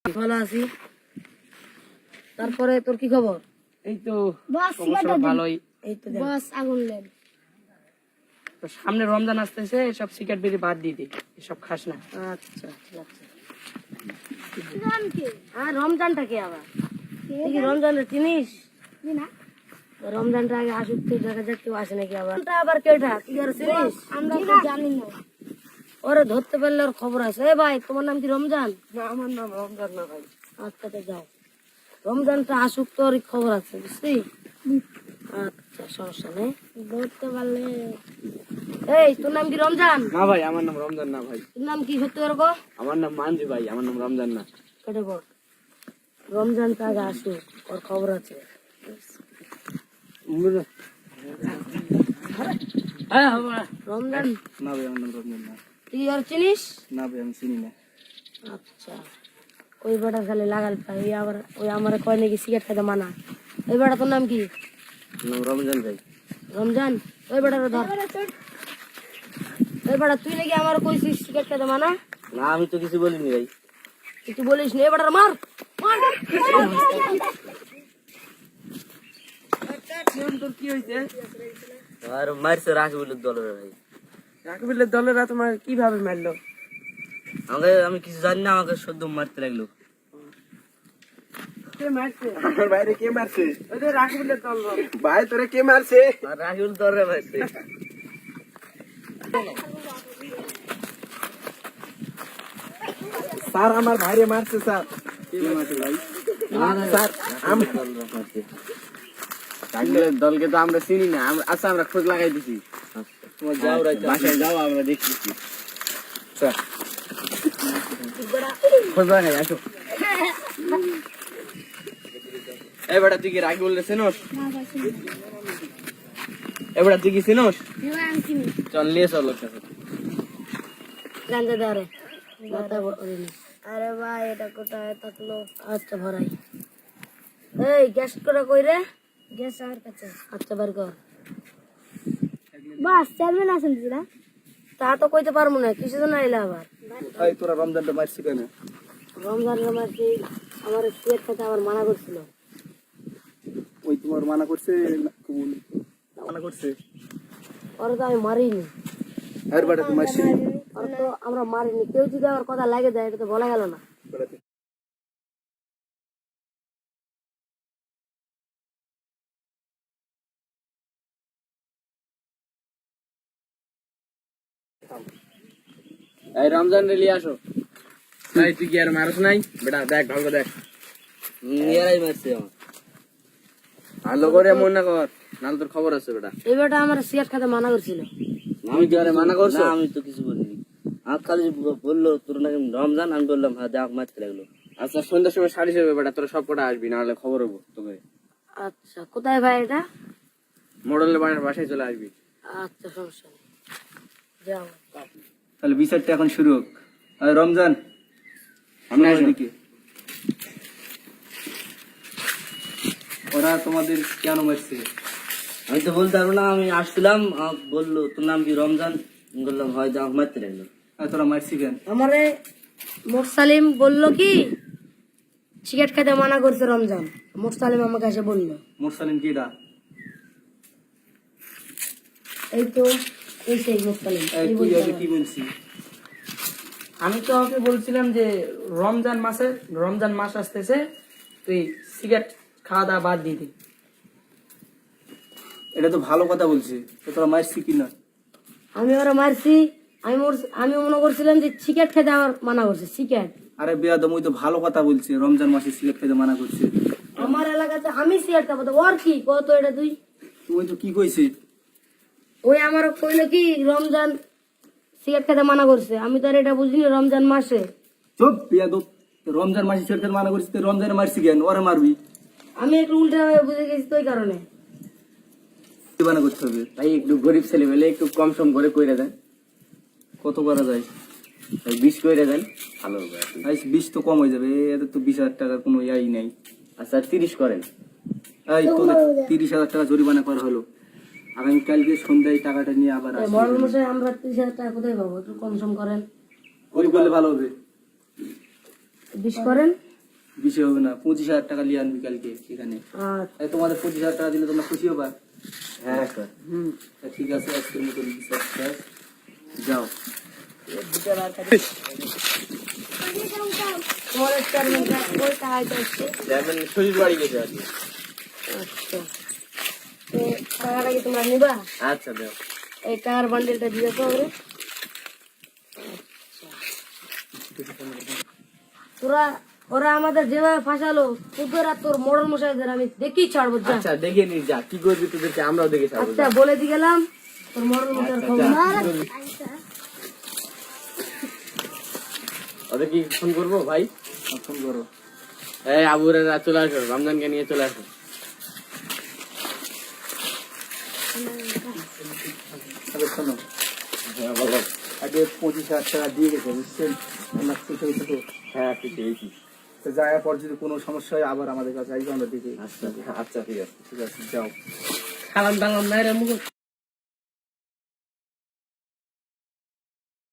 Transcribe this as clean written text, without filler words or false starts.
ভালো আছি। তারপরে তোর কি খবর? এই তো বস অবশ্য ভালোই। এই তো বস আগুন লেন। তো সামনে রমজান আসতেছে, সব সিগারেট বিড়ি বাদ দিয়ে দে, এসব খাস না। আচ্ছা ঠিক আছে। নাম কি? রমজানটা কি আবার? তুই কি রমজানের চিনিস? না রমজানটা আগে আসুক তো দেখা যাক কেউ আসে নাকি আবার। ওটা আবার কেটা? তুই আর চিনিস? আমরা তো জানি না। ওরে ধরতে পারলে ওর খবর আছে। এ ভাই, তোমার নাম কি রমজান? না, আমার নাম রমজান না ভাই। আচ্ছা তো যাও, রমজানটা আসুক তোর খবর আছে, বুঝলি? আচ্ছা সমস্যা নেই। ধরতে পারলে এই তোর নাম কি রমজান? না ভাই, আমার নাম রমজান না ভাই। তোর নাম কি সত্যি করে গো? আমার নাম মানজি ভাই, আমার নাম রমজান না। কেটে বল, রমজানটা আগে আসুক, ওর খবর আছে। রমজান না ভাই, আমার নাম রমজান না। তুই আর চিনিস? না ভাই, আমি চিনি না। আচ্ছা, ওই বেটা খালি লাগাল পাই, ওই আমার কয় নাকি সিগারেট খাইতে মানা। ওই বেটা তোর নাম কি? নাম রমজান ভাই। রমজান, ওই বেটার ধর। ওই বেটা তুই নাকি আমার কইছিস সিগারেট খাইতে মানা? না, আমি তো কিছু বলিনি ভাই। তুই বলিস নি, এই বেটার মার মার। তোর কি হয়েছে? আর মারছে রাকিবুলের দলের ভাই। রাকিবুলের দলেরা তোমার কিভাবে মারলো? আমি কিছু জানি না, আমাকে সদ্য মারতে লাগলো। কে মারছে? আমার বাইরে কে মারছে? ওই যে রাকিবুলের দল ভাই। তোরে কে মারছে? আর রাকিবুল দলরে মারছে। স্যার, আমার ভাইরে মারছে স্যার। কে মারছে ভাই? স্যার, রাকিবুলের দলকে তো আমরা চিনি না। আচ্ছা, আমরা খোঁজ লাগাই দিছি। তোমার যাও রাইতে বাসায় যাও, আমরা দেখতেছি। স্যার, খোঁজ লাগাই আসো। এই বেটা, তুই কি রাকিবুলের চিনোস? না ভাই চিনি না। এই বেটা, তুই কি চিনোস? না আমি চিনি। চল নিয়ে চল ওর কাছে। গাঞ্জা ধরে মাথা বড়। আরে ভাই এটা কোথায় থাকলো? আচ্ছা ভরাই। এই গ্যাস করে কই রে? গ্যাস আর কাছে। আচ্ছা বার কর। বাস চেয়ারম্যান আছেন দিদা? তা তো কইতে পারবো না, কিছু তো নাইলে আবার। এই তোরা রমজানটা মারছি কেন? রমজানের মাসে আমার সিগারেট খেতে আবার মানা করছিল। ওই তোমার মানা করছে? মানা করছে? ওরা তো আমি মারিনি। আর বেটা, তুই মারছি? ওরা তো আমরা মারিনি। কেউ যদি আমার কথা লাগে দেয়, এটা তো বলা গেল না। এই রমজান রে লিয়ে আসো। ভাই, তুই কি আর মারস নাই? বেটা দেখ, ভালো দেখ। ইয়ারাই মারছে আমার। ভালো করে মনে কর, নাহলে তোর খবর আছে বেটা। এই বেটা আমার সিগারেট খেতে মানা করছিল। আমি কি আরে মানা করছো? না, আমি তো কিছু বলিনি। আমার খালি বললো তোর নাকি রমজান, আমি বললাম হ্যাঁ, দেখ মারতে লাগলো। আচ্ছা, সন্ধ্যার সময় সাড়ে যাবে বেটা, তোরা সব কটা আসবি, নাহলে খবর হবো তোকে। আচ্ছা, কোথায় ভাই এটা? মডেলের বাসায় চলে আসবি। আচ্ছা সমস্যা নেই, যাও। তাহলে বিচারটা এখন শুরু হোক। আর রমজান, সামনে আসো। এদিকে। ওরা তোমাদের কেন মারছে? আমি তো বলতে পারবো না, আমি আসছিলাম, আমাকে বললো তোর নাম কি রমজান, আমি বললাম হয়, দেখ মারতে লাগলো। আর তোরা মারছি কেন? আমারে মোরসালিম বললো কি সিগারেট খেতে মানা করছে রমজান। মোরসালিম আমাকে এসে বললো। মোরসালিম কিডা? এই তো এই সেই মোরসালিম। এই এই তুই বলতে আগে হবে। কি বলছি? আমি তো ওকে বলছিলাম যে রমজান মাস আসতেছে, তুই সিগারেট খাওয়া দাওয়া বাদ দিবি। এটা তো ভালো কথা বলছে, তো তোরা মারছি কিনা? আমি ওরা মারছি। আমি মনে করছিলাম যে সিগারেট খেতে আমার মানা করছে। সিগারেট আরে বেয়াদম, ওই তো ভালো কথা বলছে, রমজান মাসে সিগারেট খেতে মানা করছে। আমার এলাকাতে আমি সিগারেট খাবো, তো ওর কি কত এটা তুই? তুই তো কি কইছে? ওই আমার কইলো কি রমজান সিগারেট খেতে মানা করছে। আমি তো আর এটা বুঝিনি রমজান মাসে। চুপ বেয়াদব, রমজান মাসে সিগারেট খেতে মানা করছিস, তো রমজানে মারছি কেন? ওরা মারবি, আমি একটু উল্টা হয়ে বুঝে গেছি তো, ওই কারণে। কি মানা করতে হবে? ভাই, একটু গরিব ছেলে পেলে একটু কম সম করে কইরা দেন। কত করা যায়? 20 কইরা দেন, ভালো হবে আর কি। 20 তো কম হয়ে যাবে, এদের তো 20,000 টাকার কোনো ইয়াই নাই। আচ্ছা, 30 করেন। এই তোদের 30,000 টাকা জরিমানা করা হলো। আগামীকালকে সন্ধ্যায় টাকাটা নিয়ে আবার আসবি। মরণ মশাই আমরা 30,000 টাকা কোথায় পাবো? একটু কম সম করেন, ওই করলে ভালো হবে। 20 করেন। বেশি হবে না, 25,000 টাকা নিয়ে আনবি কালকে এখানে। আচ্ছা, তোমাদের 25,000 টাকা দিলে তোমরা খুশি হবা? হ্যাঁ স্যার। তা ঠিক আছে, আজকের মতো বিচার শেষ। যাও। পরের চেয়ারম্যান সাহেব ওই টাকায় যাচ্ছে। চেয়ারম্যান শ্বশুর বাড়ি গেছে আর কি। আচ্ছা, তো টাকাটা কি তোমরা নিবা? আচ্ছা দেও। এই টাকার বান্ডেলটা দিয়ে তো ওরে। তোরা ওরা আমাদের যেভাবে ফাঁসালো, তোদের আর তোর মোড়ল মশাইদের আমি দেখি ছাড়বো। যা, আচ্ছা দেখে নি যা কি করবি তোদেরকে আমরাও দেখে ছাড়বো। আচ্ছা বলে দিয়ে গেলাম, তোর মোড়ল মশাইয়ের খবর। ওদের কি ফোন করবো ভাই? ফোন করো। এই আবুরা চলে আসো, রমজানকে নিয়ে চলে আসো। তবে শোনো, হ্যাঁ বলো। আগে 25,000 টাকা দিয়ে গেছে, বুঝছেন? আমরা খুশি হয়েছে তো? হ্যাঁ তুই পেয়েছি। তো যাওয়ার পর যদি কোনো সমস্যা হয় আবার আমাদের কাছে আসবে, আমরা দেখি। আচ্ছা আচ্ছা ঠিক আছে। ঠিক আছে, যাও। খালাম টালাম নাই রে মুখ